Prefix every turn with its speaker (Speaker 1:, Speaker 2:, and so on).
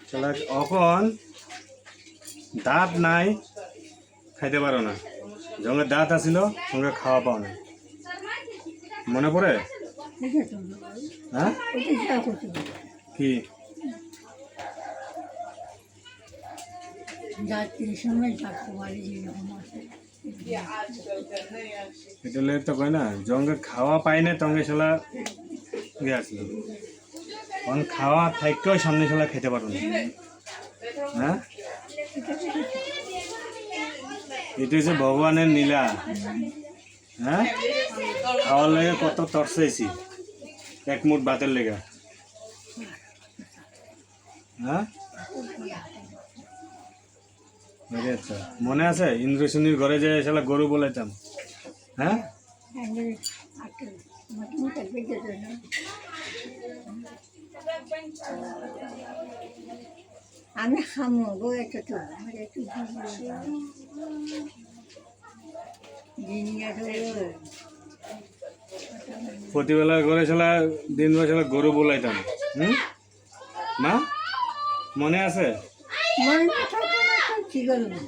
Speaker 1: শালা এখন দাঁত নাই খাইতে পারো না, জঙ্গের দাঁত আসিল সঙ্গে খাওয়া পাও না, মনে পড়ে? হ্যাঁ কি এটা তো কয় না, জঙ্গে খাওয়া পাই না তঙ্গে শালা ইয়ে আসলো, এখন খাওয়া থাকতেও সামনে শালা খেতে পারো না। হ্যাঁ, এটা হচ্ছে ভগবানের নীলা। হ্যাঁ, খাওয়ার লেগে কত তরসাইছি এক মুঠ ভাতের লেগে। হ্যাঁ, আচ্ছা মনে আছে ইন্দ্রসেনীর ঘরে যে শালা গরু বলাইতাম? হ্যাঁ,
Speaker 2: আমি খামো গো একটু একটু
Speaker 1: প্রতিবেলা করে শালা দিনভর শালা গরু বলাইতাম। মা মনে আছে?
Speaker 2: মনে না থাকবে না, কি করবো?